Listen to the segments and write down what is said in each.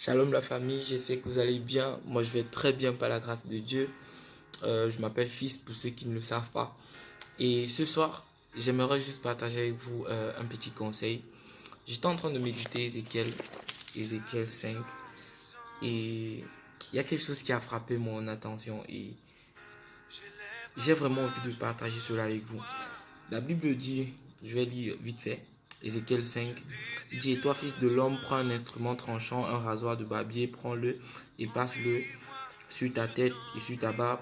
Shalom la famille, j'espère que vous allez bien. Moi je vais très bien par la grâce de Dieu. Je m'appelle Fils pour ceux qui ne le savent pas. Et ce soir, j'aimerais juste partager avec vous un petit conseil. J'étais en train de méditer Ézéchiel 5 et il y a quelque chose qui a frappé mon attention et j'ai vraiment envie de partager cela avec vous. La Bible dit, je vais lire vite fait, Ézéchiel 5, il dit: et toi, fils de l'homme, prends un instrument tranchant, un rasoir de barbier, prends-le et passe-le sur ta tête et sur ta barbe.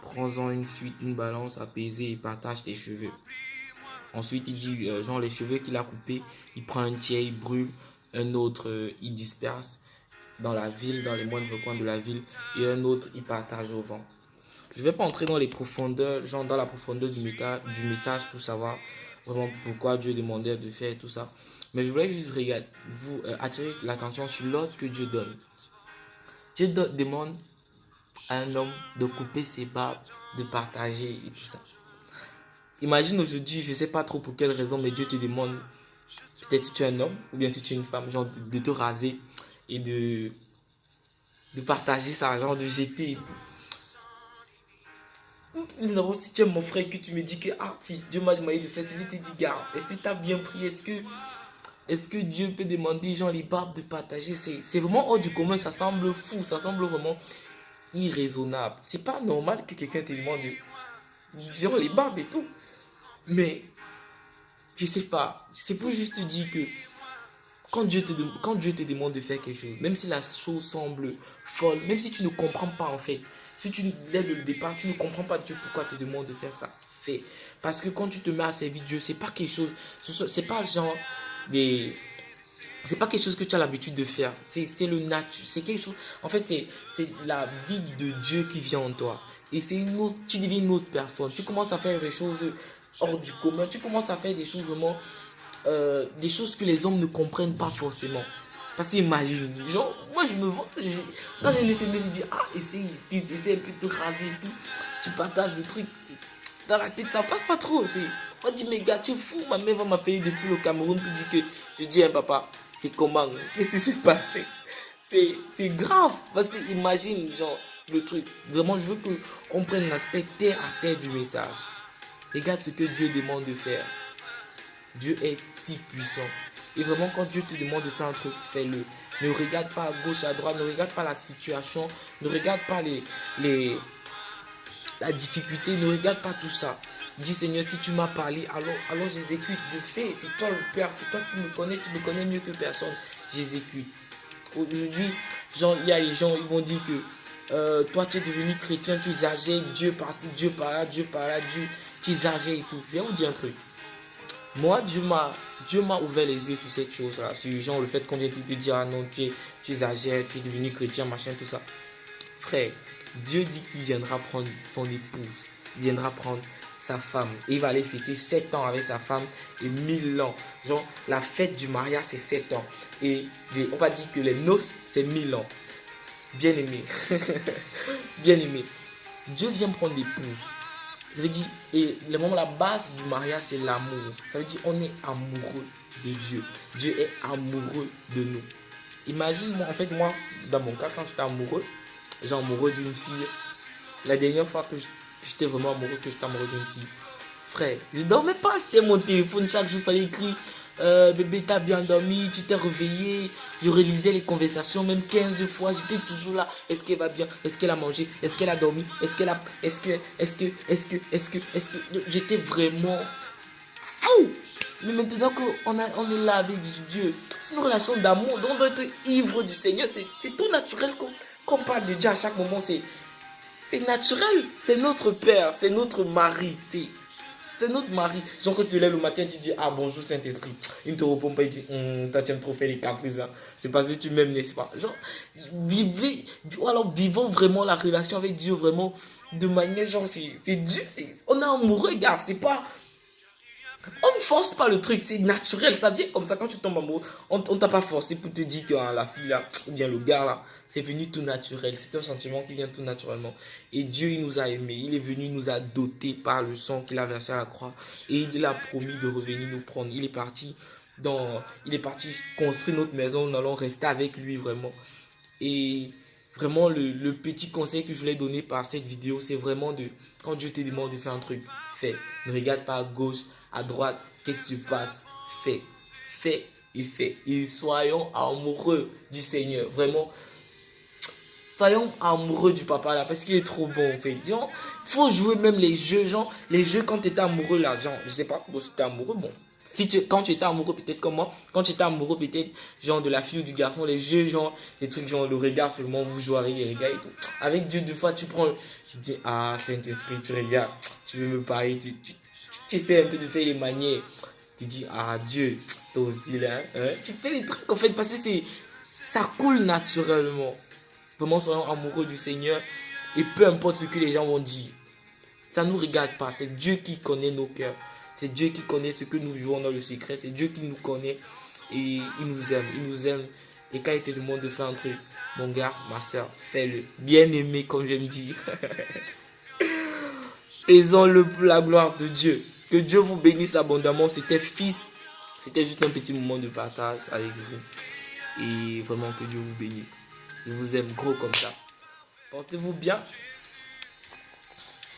Prends-en une suite, une balance apaisée et partage tes cheveux. Ensuite, il dit, genre les cheveux qu'il a coupés, il prend un tiers, il brûle, un autre, il disperse dans la ville, dans les moindres coins de la ville, et un autre, il partage au vent. Je ne vais pas entrer dans les profondeurs, genre dans la profondeur du message pour savoir vraiment pourquoi Dieu demandait de faire tout ça. Mais je voulais juste vous attirer l'attention sur l'ordre que Dieu donne. Dieu demande à un homme de couper ses barbes, de partager et tout ça. Imagine aujourd'hui, je ne sais pas trop pour quelle raison, mais Dieu te demande, peut-être si tu es un homme ou bien si tu es une femme, genre de te raser et de partager ça, genre de jeter et tout. Si tu es mon frère que tu me dis que fils, Dieu m'a demandé de faire ça, je te dis gars, est-ce que tu as bien pris? Est-ce que Dieu peut demander genre les barbes de partager? C'est vraiment hors du commun, ça semble fou, ça semble vraiment irraisonnable. C'est pas normal que quelqu'un te demande genre les barbes et tout. Mais je sais pas, c'est pour juste te dire que quand Dieu te demande de faire quelque chose, même si la chose semble folle, même si tu ne comprends pas en fait, si tu dès le départ, tu ne comprends pas Dieu pourquoi te demande de faire ça, fais. Parce que quand tu te mets à servir Dieu, c'est pas quelque chose, c'est pas genre des, c'est pas quelque chose que tu as l'habitude de faire. C'est le nature, c'est quelque chose. En fait, c'est la vie de Dieu qui vient en toi. Et c'est une autre, tu deviens une autre personne. Tu commences à faire des choses hors du commun. Tu commences à faire des choses vraiment des choses que les hommes ne comprennent pas forcément. Parce qu'imagine, genre, moi je me vois, quand j'ai lu ces messages, je dis, essaye un peu de te raser et tout. Tu partages le truc. Dans la tête, ça passe pas trop. On dit, mais gars, tu es fou, ma mère va m'appeler depuis le Cameroun pour dire que, je dis, hein, papa, c'est comment? Qu'est-ce qui s'est passé? C'est grave. Parce que imagine, genre, le truc. Vraiment, je veux qu'on prenne l'aspect terre à terre du message. Regarde ce que Dieu demande de faire. Dieu est si puissant. Et vraiment, quand Dieu te demande de faire un truc, fais-le. Ne regarde pas à gauche, à droite, ne regarde pas la situation, ne regarde pas la difficulté, ne regarde pas tout ça. Dis Seigneur, si tu m'as parlé, alors j'exécute. Je fais. C'est toi le Père, c'est toi qui me connais, tu me connais mieux que personne. J'exécute. Aujourd'hui, genre, il y a les gens, ils vont dire que toi tu es devenu chrétien, tu exagères, Dieu par-ci, Dieu par-là, Dieu par-là, Dieu, tu exagères et tout. Je vais vous dire un truc. Moi, Dieu m'a ouvert les yeux sur cette chose-là. Sur genre le fait qu'on vient te dire, ah non, tu exagères, tu es devenu chrétien, machin, tout ça. Frère, Dieu dit qu'il viendra prendre son épouse. Il viendra prendre sa femme. Et il va aller fêter 7 ans avec sa femme et 1000 ans. Genre, la fête du mariage, c'est 7 ans. Et on va dire que les noces, c'est 1000 ans. Bien aimé. Bien aimé. Dieu vient prendre l'épouse. Ça veut dire, et la base du mariage, c'est l'amour. Ça veut dire, on est amoureux de Dieu. Dieu est amoureux de nous. Imagine, moi, en fait, moi, dans mon cas, quand j'étais amoureux, genre amoureux d'une fille, la dernière fois que j'étais vraiment amoureux, que j'étais amoureux d'une fille, frère, je dormais pas, j'étais mon téléphone, chaque jour, il fallait écrire, bébé, t'as bien dormi, tu t'es réveillé, je réalisais les conversations, même 15 fois, j'étais toujours là, est-ce qu'elle va bien, est-ce qu'elle a mangé, est-ce qu'elle a dormi, est-ce que, j'étais vraiment fou. Mais maintenant qu'on on est là avec Dieu, c'est une relation d'amour, donc on doit être ivre du Seigneur, c'est tout naturel qu'on parle de Dieu à chaque moment, c'est naturel, c'est notre Père, c'est notre mari, c'est notre mari. Genre, quand tu te lèves le matin, tu dis, ah bonjour Saint-Esprit. Il ne te répond pas, il dit, toi tu aimes trop faire les caprices. Hein. C'est parce que tu m'aimes, n'est-ce pas? Genre, vivons vraiment la relation avec Dieu, vraiment, de manière, genre, c'est Dieu, on est amoureux, gars, c'est pas. On ne force pas le truc, c'est naturel, ça vient comme ça quand tu tombes amoureux. On t'a pas forcé pour te dire que la fille là, ou bien le gars là, c'est venu tout naturel. C'est un sentiment qui vient tout naturellement. Et Dieu, il nous a aimés. Il est venu, il nous a dotés par le sang qu'il a versé à la croix. Et il a promis de revenir nous prendre. Il est parti construire notre maison. Nous allons rester avec lui vraiment. Et vraiment, le petit conseil que je voulais donner par cette vidéo, c'est vraiment de, quand Dieu te demande de faire un truc, fais. Ne regarde pas à gauche, à droite, qu'est-ce qui se passe. Fais, fais et fais. Et soyons amoureux du Seigneur. Vraiment, soyons amoureux du papa là, parce qu'il est trop bon en fait. Genre, faut jouer même les jeux, genre, les jeux quand tu étais amoureux là, genre, je sais pas, bon, si tu amoureux, bon. Si tu, quand tu étais amoureux, peut-être comme moi, quand tu étais amoureux, peut-être, genre, de la fille ou du garçon, les jeux, genre, les trucs, genre, le regard seulement, vous jouez avec les regards et tout. Avec Dieu, deux fois, tu prends, tu dis, ah, Saint-Esprit, tu regardes, tu veux me parler, tu essaies un peu de faire les manières. Tu dis, ah, Dieu, toi aussi là, hein. Tu fais les trucs en fait, parce que c'est, ça coule naturellement. Vraiment, soyons amoureux du Seigneur. Et peu importe ce que les gens vont dire, ça ne nous regarde pas. C'est Dieu qui connaît nos cœurs. C'est Dieu qui connaît ce que nous vivons dans le secret. C'est Dieu qui nous connaît. Et il nous aime. Il nous aime. Et quand il te demande de faire un truc, mon gars, ma soeur, fais-le. Bien aimé, comme j'aime dire. Faisons-le pour la gloire de Dieu. Que Dieu vous bénisse abondamment. C'était fils. C'était juste un petit moment de partage avec vous. Et vraiment que Dieu vous bénisse. Je vous aime gros comme ça. Portez-vous bien.